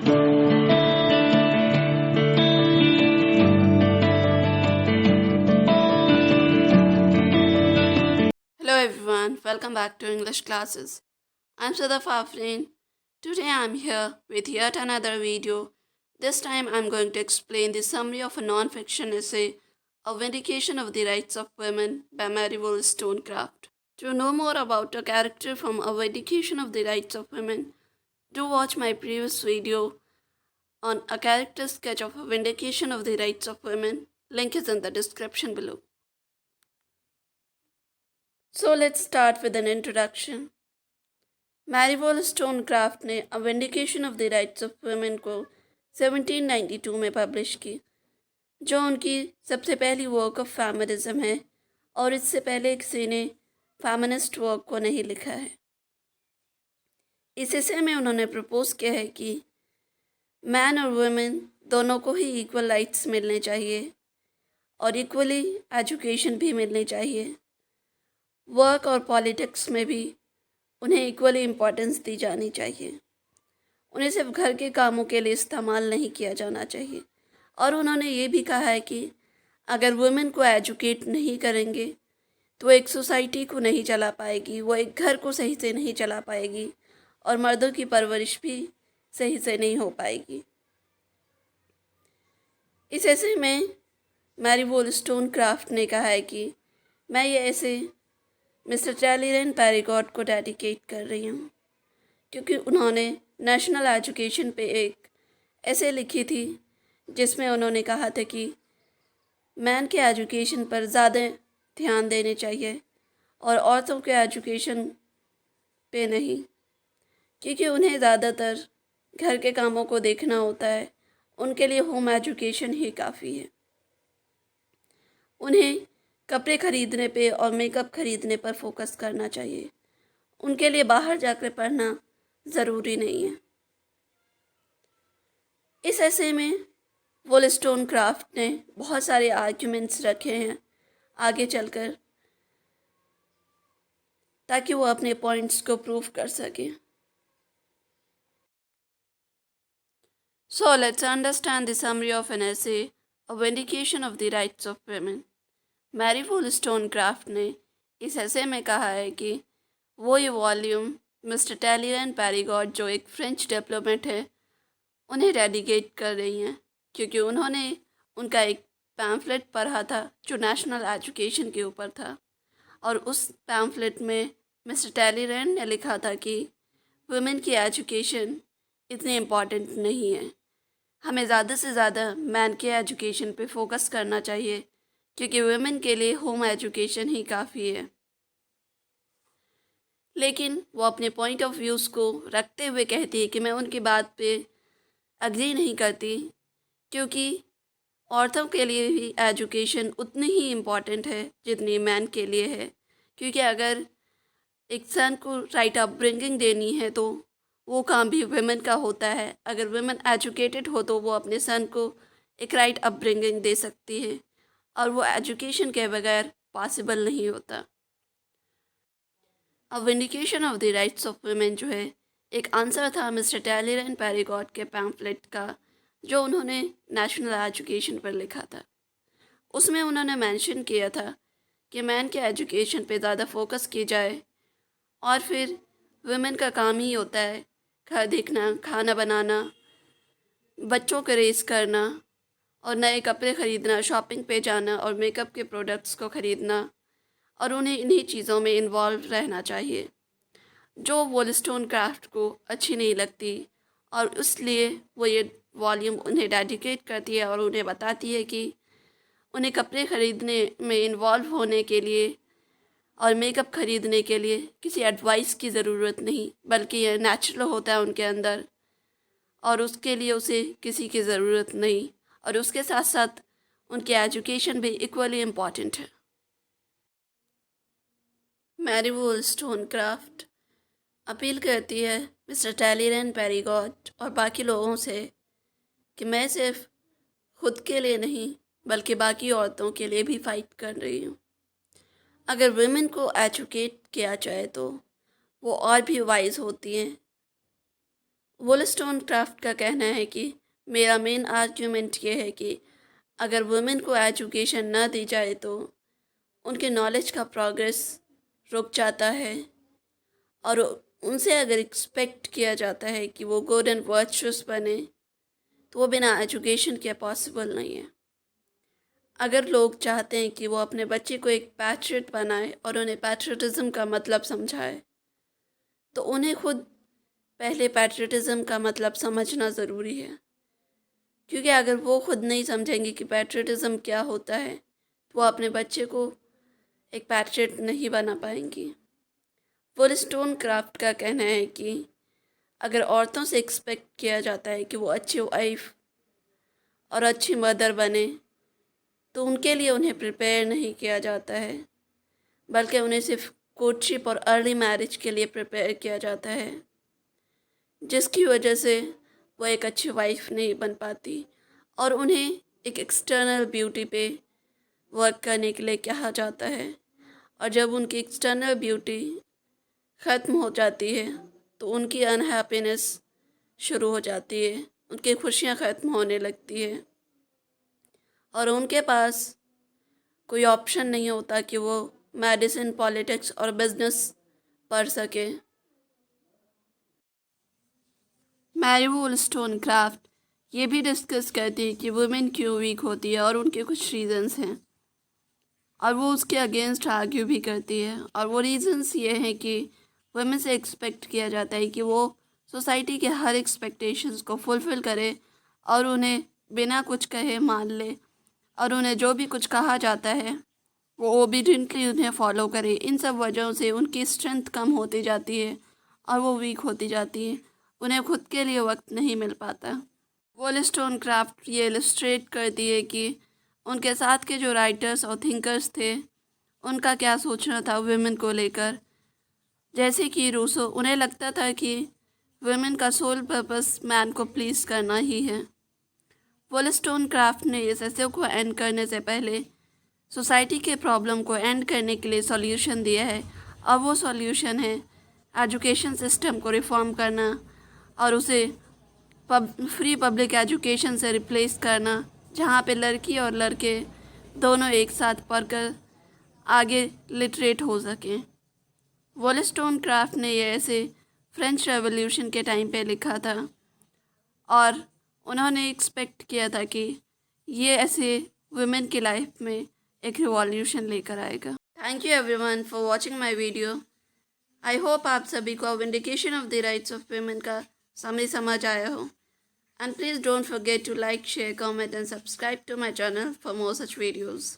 Hello everyone, welcome back to English classes. I'm Sadaf Afreen. Today I'm here with yet another video. This time I'm going to explain the summary of a non-fiction essay, A Vindication of the Rights of Women by Mary Wollstonecraft. To know more about a character from A Vindication of the Rights of Women, do watch my previous video on a character sketch of A Vindication of the Rights of Women. Link is in the description below. So let's start with an introduction. Mary Wollstonecraft ने a vindication of the rights of women को 1792 में publish की, जो उनकी सबसे पहली work of feminism है और इससे पहले किसी ने फेमिनिस्ट वर्क को नहीं लिखा है। इस हिस्से में उन्होंने प्रपोज किया है कि मैन और वुमेन दोनों को ही इक्वल राइट्स मिलने चाहिए और इक्वली एजुकेशन भी मिलनी चाहिए। वर्क और पॉलिटिक्स में भी उन्हें इक्वली इम्पोर्टेंस दी जानी चाहिए। उन्हें सिर्फ घर के कामों के लिए इस्तेमाल नहीं किया जाना चाहिए। और उन्होंने ये भी कहा है कि अगर वुमेन को एजुकेट नहीं करेंगे तो एक सोसाइटी को नहीं चला पाएगी, वो एक घर को सही से नहीं चला पाएगी और मर्दों की परवरिश भी सही से नहीं हो पाएगी। इस ऐसे में मैरी वॉलस्टोनक्राफ्ट ने कहा है कि मैं ये ऐसे मिस्टर टैलीरेन पैरीगॉट को डेडिकेट कर रही हूँ, क्योंकि उन्होंने नेशनल एजुकेशन पे एक ऐसे लिखी थी जिसमें उन्होंने कहा था कि मैन के एजुकेशन पर ज़्यादा ध्यान देने चाहिए और औरतों के एजुकेशन पे नहीं, क्योंकि उन्हें ज़्यादातर घर के कामों को देखना होता है। उनके लिए होम एजुकेशन ही काफ़ी है। उन्हें कपड़े खरीदने पे और मेकअप खरीदने पर फोकस करना चाहिए। उनके लिए बाहर जाकर पढ़ना ज़रूरी नहीं है। इस ऐसे में वॉलस्टोनक्राफ्ट ने बहुत सारे आर्ग्यूमेंट्स रखे हैं आगे चलकर, ताकि वो अपने पॉइंट्स को प्रूव कर सके। So let's understand the summary of an essay, A Vindication of the Rights of Women. Mary Wollstonecraft ने इस ऐसे में कहा है कि वो ये वॉल्यूम मिस्टर टैलीरेन पैरीगॉट, जो एक फ्रेंच डिप्लोमेट है, उन्हें डेडिकेट कर रही हैं, क्योंकि उन्होंने उनका एक पैम्फलेट पढ़ा था जो नेशनल एजुकेशन के ऊपर था। और उस पैम्फलेट में मिस्टर टैलीरेन ने लिखा था कि वुमेन की एजुकेशन इतनी इम्पॉर्टेंट नहीं है, हमें ज़्यादा से ज़्यादा मैन के एजुकेशन पे फोकस करना चाहिए, क्योंकि वुमेन के लिए होम एजुकेशन ही काफ़ी है। लेकिन वो अपने पॉइंट ऑफ व्यूज़ को रखते हुए कहती है कि मैं उनकी बात पे अग्री नहीं करती, क्योंकि औरतों के लिए भी एजुकेशन उतनी ही इम्पॉर्टेंट है जितनी मैन के लिए है। क्योंकि अगर एक सन को राइट अपब्रिंगिंग देनी है तो वो काम भी वुमेन का होता है। अगर वुमेन एजुकेटेड हो तो वो अपने सन को एक राइट अपब्रिंगिंग दे सकती है, और वो एजुकेशन के बगैर पॉसिबल नहीं होता। A vindication of the rights of women जो है, एक आंसर था मिस्टर टैलीरेन पैरीगॉट के पैम्फलेट का, जो उन्होंने नेशनल एजुकेशन पर लिखा था। उसमें उन्होंने मेंशन किया था कि मैन के एजुकेशन पे ज़्यादा फोकस की जाए, और फिर वुमेन का काम ही होता है घर देखना, खाना बनाना, बच्चों को रेस करना और नए कपड़े ख़रीदना, शॉपिंग पे जाना और मेकअप के प्रोडक्ट्स को ख़रीदना, और उन्हें इन्हीं चीज़ों में इन्वॉल्व रहना चाहिए, जो वॉलस्टोनक्राफ्ट को अच्छी नहीं लगती। और इसलिए वो ये वॉल्यूम उन्हें डेडिकेट करती है और उन्हें बताती है कि उन्हें कपड़े ख़रीदने में इन्वॉल्व होने के लिए और मेकअप ख़रीदने के लिए किसी एडवाइस की ज़रूरत नहीं, बल्कि यह नेचुरल होता है उनके अंदर, और उसके लिए उसे किसी की ज़रूरत नहीं। और उसके साथ साथ उनकी एजुकेशन भी इक्वली इम्पॉर्टेंट है। मैरी वॉलस्टोनक्राफ्ट अपील करती है मिस्टर टैलीरेन पैरीगॉट और बाकी लोगों से कि मैं सिर्फ खुद के लिए नहीं बल्कि बाकी औरतों के लिए भी फ़ाइट कर रही हूँ। अगर वुमेन को एजुकेट किया जाए तो वो और भी वाइज होती हैं, वोllस्टोनक्राफ्ट का कहना है कि मेरा मेन आर्ग्यूमेंट ये है कि अगर वुमेन को एजुकेशन ना दी जाए तो उनके नॉलेज का प्रोग्रेस रुक जाता है, और उनसे अगर एक्सपेक्ट किया जाता है कि वो गुड एंड वर्चुअस बने तो वो बिना एजुकेशन के पॉसिबल नहीं है। अगर लोग चाहते हैं कि वो अपने बच्चे को एक पैट्रियट बनाए और उन्हें पैट्रियटिज़म का मतलब समझाए, तो उन्हें खुद पहले पैट्रियटिज़म का मतलब समझना ज़रूरी है। क्योंकि अगर वो खुद नहीं समझेंगे कि पैट्रियटिज़म क्या होता है तो वो अपने बच्चे को एक पैट्रियट नहीं बना पाएंगी। वोllस्टोनक्राफ्ट का कहना है कि अगर औरतों से एक्सपेक्ट किया जाता है कि वो अच्छी वाइफ और अच्छी मदर बने तो उनके लिए उन्हें प्रिपेयर नहीं किया जाता है, बल्कि उन्हें सिर्फ कोर्टशिप और अर्ली मैरिज के लिए प्रिपेयर किया जाता है, जिसकी वजह से वो एक अच्छी वाइफ नहीं बन पाती और उन्हें एक एक्सटर्नल ब्यूटी पे वर्क करने के लिए कहा जाता है। और जब उनकी एक्सटर्नल ब्यूटी ख़त्म हो जाती है तो उनकी अनहैप्पीनेस शुरू हो जाती है, उनकी खुशियाँ ख़त्म होने लगती है और उनके पास कोई ऑप्शन नहीं होता कि वो मेडिसिन, पॉलिटिक्स और बिजनेस पढ़ सके। मैरी वोllस्टोनक्राफ्ट ये भी डिस्कस करती है कि वुमेन क्यों वीक होती है और उनके कुछ रीज़न्स हैं, और वो उसके अगेंस्ट आर्ग्यू भी करती है। और वो रीज़न्स ये हैं कि वुमेन से एक्सपेक्ट किया जाता है कि वो सोसाइटी के हर एक्सपेक्टेशंस को फुलफ़िल करे और उन्हें बिना कुछ कहे मान ले, और उन्हें जो भी कुछ कहा जाता है वो ओबीडियंटली उन्हें फॉलो करे। इन सब वजहों से उनकी स्ट्रेंथ कम होती जाती है और वो वीक होती जाती है, उन्हें खुद के लिए वक्त नहीं मिल पाता। वोllस्टोनक्राफ्ट ये इलस्ट्रेट करती है कि उनके साथ के जो राइटर्स और थिंकर्स थे उनका क्या सोचना था वुमेन को लेकर। जैसे कि रूसो, उन्हें लगता था कि वुमेन का सोल पर्पस मैन को प्लीज़ करना ही है। वोllस्टोनक्राफ्ट ने इस ऐसे को एंड करने से पहले सोसाइटी के प्रॉब्लम को एंड करने के लिए सॉल्यूशन दिया है, और वो सॉल्यूशन है एजुकेशन सिस्टम को रिफॉर्म करना और उसे फ्री पब्लिक एजुकेशन से रिप्लेस करना, जहाँ पे लड़की और लड़के दोनों एक साथ पढ़कर आगे लिटरेट हो सकें। वोllस्टोनक्राफ्ट ने ये ऐसे फ्रेंच रेवोल्यूशन के टाइम पे लिखा था और उन्होंने एक्सपेक्ट किया था कि ये ऐसे वुमेन की लाइफ में एक रिवॉल्यूशन लेकर आएगा। Thank you everyone for watching my video. I hope आप सभी को vindication of the rights of women का समझ आया हो। And please don't forget to like, share, comment and subscribe to my channel for more such videos.